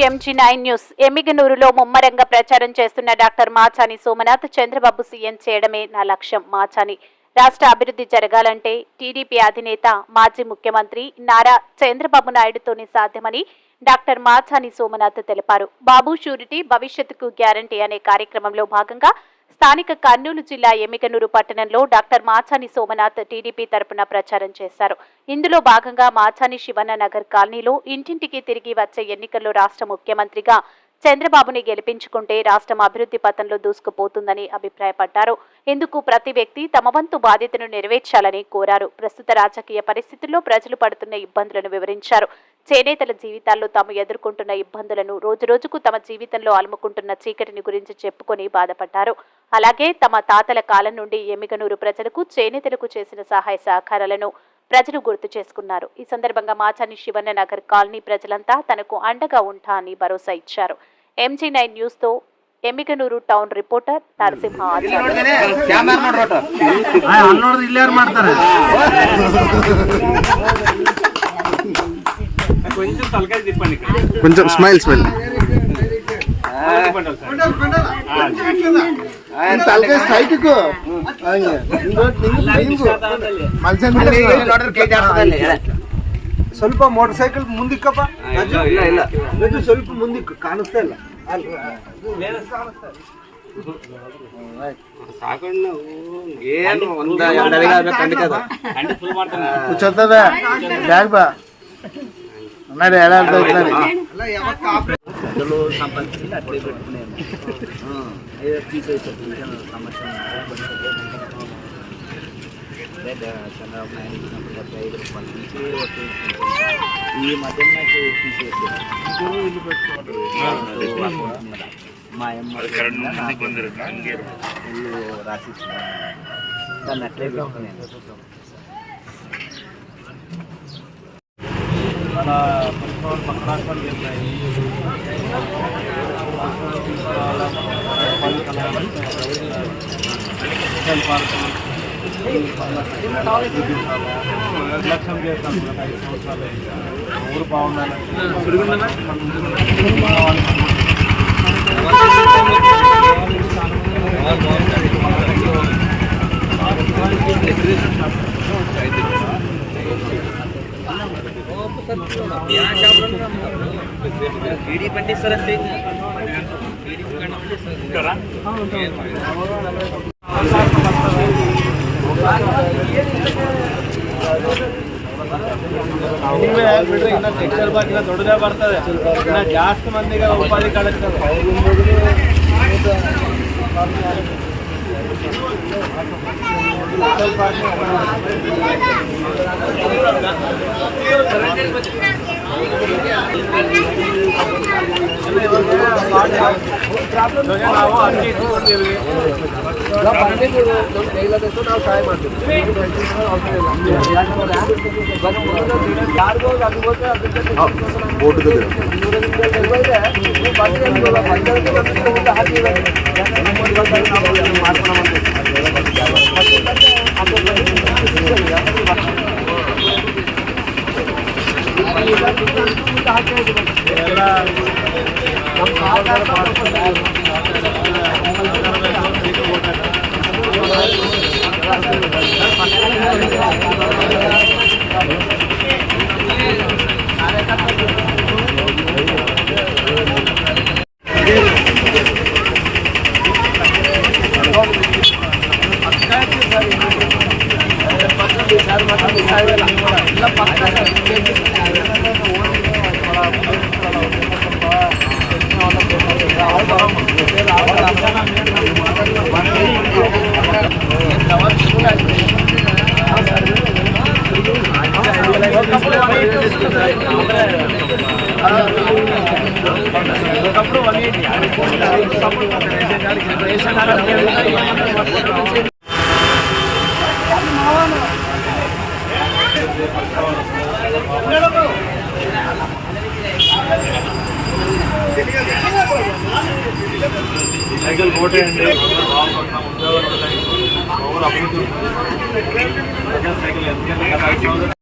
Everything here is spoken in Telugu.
MG9 news. ఎమ్మిగనూరులో ముమ్మరంగా ప్రచారం చేస్తున్న డాక్టర్ మాచాని సోమనాథ్ చంద్రబాబు సీఎం చేయడమే నా లక్ష్యం. మాచాని రాష్ట్ర అభివృద్ధి జరగాలంటే టీడీపీ అధినేత మాజీ ముఖ్యమంత్రి నారా చంద్రబాబు నాయుడుతోనే సాధ్యమని డాక్టర్ మాచాని సోమనాథ్ తెలిపారు. బాబు షూరిటీ భవిష్యత్తుకు గ్యారంటీ అనే కార్యక్రమంలో భాగంగా స్థానిక కర్నూలు జిల్లా ఎమ్మిగనూరు పట్టణంలో డాక్టర్ మాచాని సోమనాథ్ టీడీపీ తరపున ప్రచారం చేశారు. ఇందులో భాగంగా మాచాని శివన్న నగర్ కాలనీలో ఇంటింటికి తిరిగి వచ్చే ఎన్నికల్లో రాష్ట్ర ముఖ్యమంత్రిగా చంద్రబాబుని గెలిపించుకుంటే రాష్ట్రం అభివృద్ధి పథంలో దూసుకుపోతుందని అభిప్రాయపడ్డారు. ఇందుకు ప్రతి వ్యక్తి తమ వంతు బాధ్యతను నెరవేర్చాలని కోరారు. ప్రస్తుత రాజకీయ పరిస్థితుల్లో ప్రజలు పడుతున్న ఇబ్బందులను వివరించారు. చేనేతల జీవితాల్లో తాము ఎదుర్కొంటున్న ఇబ్బందులను, రోజురోజుకు తమ జీవితంలో అలుముకుంటున్న చీకటిని గురించి చెప్పుకొని బాధపడ్డారు. అలాగే తమ తాతల కాలం నుండి ఎమ్మిగనూరు ప్రజలకు, చేనేతలకు చేసిన సహాయ సహకారాలను ప్రజలు గుర్తు చేసుకున్నారు. ఈ సందర్భంగా మాచాని శివన్న నగర్ కాలనీ ప్రజలంతా తనకు అండగా ఉంటా అని భరోసా ఇచ్చారు. MG9 న్యూస్ తో ఎమ్మిగనూరు టౌన్ రిపోర్టర్ నరసింహ కొంచెం స్మైల్ ಸ್ವಲ್ಪ ಮೋಟರ್ ಸೈಕಲ್ ಮುಂದಿಕ್ಕಪ್ಪ, ಸ್ವಲ್ಪ ಮುಂದಿಕ್ಕ ಕಾಣಿಸ್ತಾ ಇಲ್ಲ. కూర్చోదా బ్యాగ్ బా ఉన్నాడు ఎలా సంపాదించి అట్లే పెట్టుకునేది తీసేసారు. సమస్య చంద్రబాబు నాయుడు ఇచ్చినప్పుడు 75 రూపాయలు తీసి ఈ మధ్య తీసేసారు. ఇల్లు పెట్టుకోవడం మా అమ్మ ఇల్లు రాసిస్తున్నారు, దాన్ని అట్లే పెట్టుకునేది. మన పరిశ్రమలు పక్క రాష్ట్రాలు ఉన్నాయి. నిర్లక్ష్యం చేస్తాం. 5 సంవత్సరాలు ఊరు బాగుండాలి. టీడీ పండిస్తారంటే ಟೆಕ್ಸ್ಟೈಲ್ ಬಾಕಿನ ದೊಡ್ಡದೇ ಬರ್ತದೆ. ಜಾಸ್ತಿ ಮಂದಿಗೆ ಉಪಾಧಿ ಕಳಿಸ್ತದೆ. ನಾವು ಅರ್ಜಿ ಇಟ್ಕೊಂಡಿರ್ವಿ, ನಾವು ಸಹಾಯ ಮಾಡ್ತೀವಿ. ఒకప్పుడు 180 సైకిల్ కోటేయండి. ఉద్యోగాలు ఉంటాయి, అభివృద్ధి సైకిల్ ఎందుకంటే